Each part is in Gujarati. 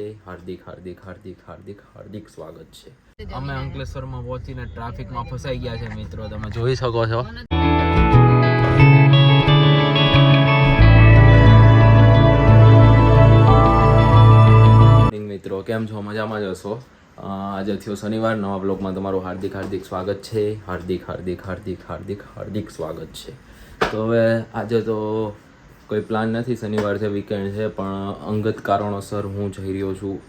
હાર્દિક હાર્દિક હાર્દિક હાર્દિક હાર્દિક સ્વાગત છે. અમે અંકલેશ્વરમાં પહોંચીને ટ્રાફિકમાં ફસાઈ ગયા છે મિત્રો, તમે જોઈ શકો છો. મિત્રો કેમ છો? મજામાં જ હશો. આજે થયો શનિવાર, નવા બ્લોગમાં તમારું હાર્દિક હાર્દિક સ્વાગત છે. હાર્દિક હાર્દિક હાર્દિક હાર્દિક હાર્દિક સ્વાગત છે. તો હવે આજે તો કોઈ પ્લાન નથી, શનિવાર છે, વીકેન્ડ છે, પણ અંગત કારણોસર હું જઈ રહ્યો છું.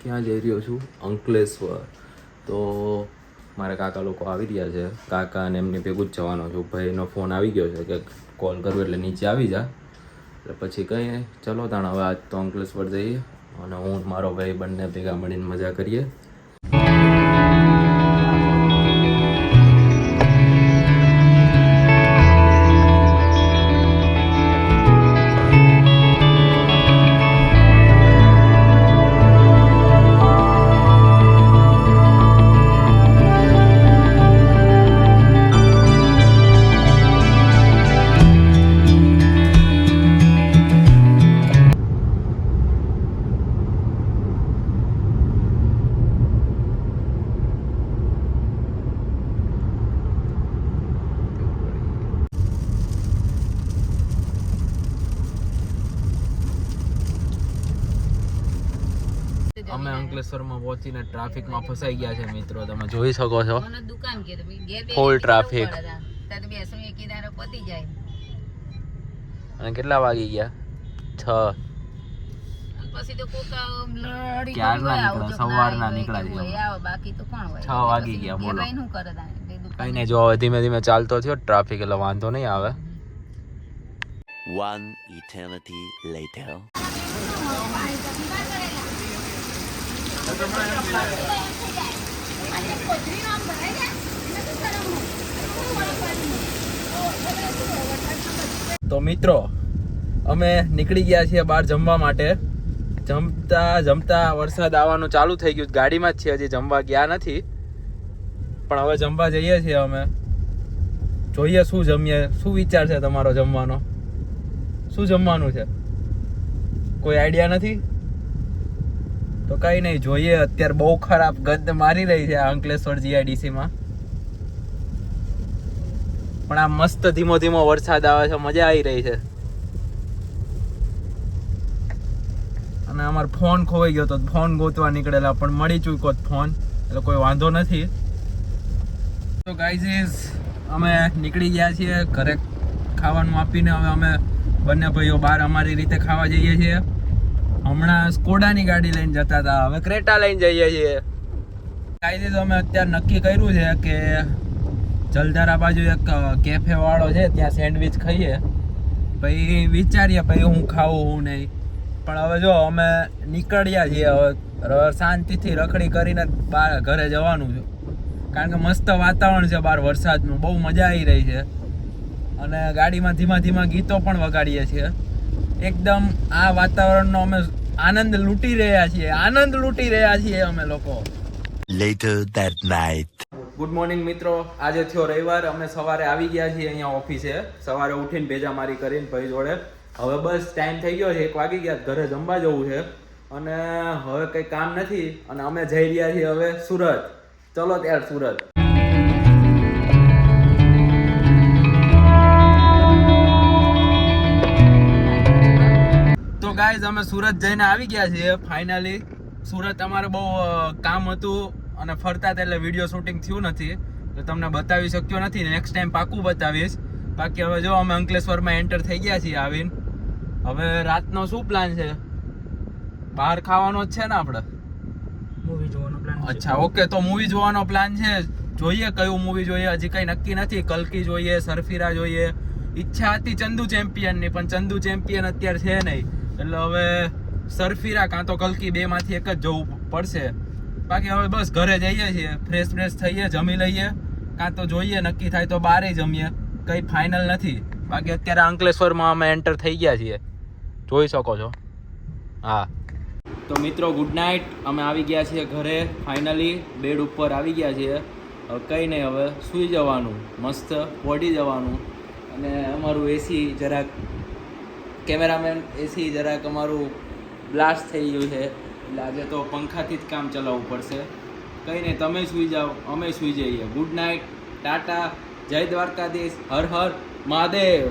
ક્યાં જઈ રહ્યો છું? અંકલેશ્વર. તો મારા કાકા લોકો આવી રહ્યા છે, કાકા અને એમની ભેગું જ જવાનો છું. ભાઈનો ફોન આવી ગયો છે કે કોલ કરું એટલે નીચે આવી જા. એટલે પછી કંઈ નહીં, ચલો તાણ હવે આજ તો અંકલેશ્વર જઈએ અને હું મારો ભાઈ બંને ભેગા મળીને મજા કરીએ. અમે અંકલેશ્વરમાં પહોંચીને ટ્રાફિકમાં ફસાઈ ગયા છે મિત્રો, તમે જોઈ શકો છો. Full traffic. અને કેટલા વાગી ગયા? 6. ક્યારના નીકળ્યા? સવારના નીકળ્યા. 6 વાગી ગયા. બોલો કઈ નહીં, જો હવે ધીમે ધીમે ચાલતો થયો ટ્રાફિક, એટલે વાંધો નહીં આવે. One eternity later. તો મિત્રો અમે નીકળી ગયા છીએ બહાર જમવા માટે. જમતા જમતા વરસાદ આવવાનું ચાલુ થઈ ગયું. ગાડીમાં જ છીએ, હજી જમવા ગયા નથી, પણ હવે જમવા જઈએ છીએ અમે. જોઈએ શું જમીએ. શું વિચાર છે તમારો જમવાનો? શું જમવાનું છે? કોઈ આઈડિયા નથી? તો કઈ નહીં, જોઈએ. અત્યારે બહુ ખરાબ ગંધ મારી રહી છે અંકલેશ્વર જીઆઈડીસીમાં, પણ આ મસ્ત ધીમો ધીમો વરસાદ આવે છે, મજા આવી રહી છે. અને અમારો ફોન ખોવાઈ ગયો તો ફોન ગોતવા નીકળેલા, પણ મળી ચૂક્યો ફોન, એટલે કોઈ વાંધો નથી. તો ગાઈઝ અમે નીકળી ગયા છીએ ઘરે ખાવાનું આપીને. હવે અમે બંને ભાઈઓ બહાર અમારી રીતે ખાવા જઈએ છીએ. હમણાં સ્કોડાની ગાડી લઈને જતા હતા, હવે ક્રેટા લઈને જઈએ છીએ. ગાઈઝ અમે અત્યારે નક્કી કર્યું છે કે જલધારા બાજુ એક કેફે વાળો છે, ત્યાં સેન્ડવિચ ખાઈએ. પછી વિચારીએ પછી હું ખાવું હું નહીં. પણ હવે જો અમે નીકળ્યા છીએ, હવે શાંતિથી રખડી કરીને બહાર ઘરે જવાનું છે, કારણ કે મસ્ત વાતાવરણ છે બહાર વરસાદનું, બહુ મજા આવી રહી છે. અને ગાડીમાં ધીમા ધીમા ગીતો પણ વગાડીએ છીએ. એકદમ આ વાતાવરણનો અમે આનંદ લૂંટી રહ્યા છીએ અમે લોકો. Later that night. Good morning મિત્રો, આજે થયો રવિવાર. અમે સવારે આવી ગયા છીએ અહીંયા ઓફિસે, સવારે ઉઠીને ભેજા મારી કરીને ભાઈ જોડે. હવે બસ ટાઈમ થઈ ગયો છે, 1 વાગી ગયા, ઘરે જમવા જવું છે અને હવે કંઈ કામ નથી. અને અમે જઈ રહ્યા છીએ હવે સુરત. ચલો ત્યારે સુરત. તો ગાઈઝ અમે સુરત જઈને આવી ગયા છીએ ફાઇનલી. સુરત અમારે બહુ કામ હતું અને ફરતા હતા એટલે વિડીયો શૂટિંગ થયું નથી, તો તમને બતાવી શક્યો નથી. નેક્સ્ટ ટાઈમ પાકું બતાવીશ. બાકી હવે જો અમે અંકલેશ્વરમાં એન્ટર થઈ ગયા છીએ આવીને. હવે રાતનો શું પ્લાન છે? બહાર ખાવાનો જ છે ને આપણે? મૂવી જોવાનો પ્લાન. અચ્છા, ઓકે, તો મૂવી જોવાનો પ્લાન છે. જોઈએ કયું મૂવી જોઈએ, હજી કંઈ નક્કી નથી. કલ્કી જોઈએ, સરફીરા જોઈએ. ઈચ્છા હતી ચંદુ ચેમ્પિયનની, પણ ચંદુ ચેમ્પિયન અત્યારે છે નહીં, એટલે હવે સરફીરા કાં તો કલ્કી, બેમાંથી એક જ જવું પડશે. બાકી હવે બસ ઘરે જઈએ છીએ, ફ્રેશ થઈએ, જમી લઈએ, કાં તો જોઈએ નક્કી થાય તો બહાર જમીએ. કંઈ ફાઇનલ નથી. બાકી અત્યારે અંકલેશ્વરમાં અમે એન્ટર થઈ ગયા છીએ, જોઈ શકો છો. હા તો મિત્રો ગુડ નાઇટ. અમે આવી ગયા છીએ ઘરે ફાઇનલી, બેડ ઉપર આવી ગયા છીએ. હવે કંઈ નહીં, હવે સૂઈ જવાનું, મસ્ત પડી જવાનું. અને અમારું એસી જરાક, કેમેરામેન એસી જરાક અમારું બ્લાસ્ટ થઈ ગયું છે, એટલે આજે તો પંખાથી જ કામ ચલાવવું પડશે. કંઈ નહીં, તમે સૂઈ જાઓ, અમે સૂઈ જઈએ. ગુડ નાઇટ, ટાટા, જય દ્વારકાધીશ, હર હર મહાદેવ.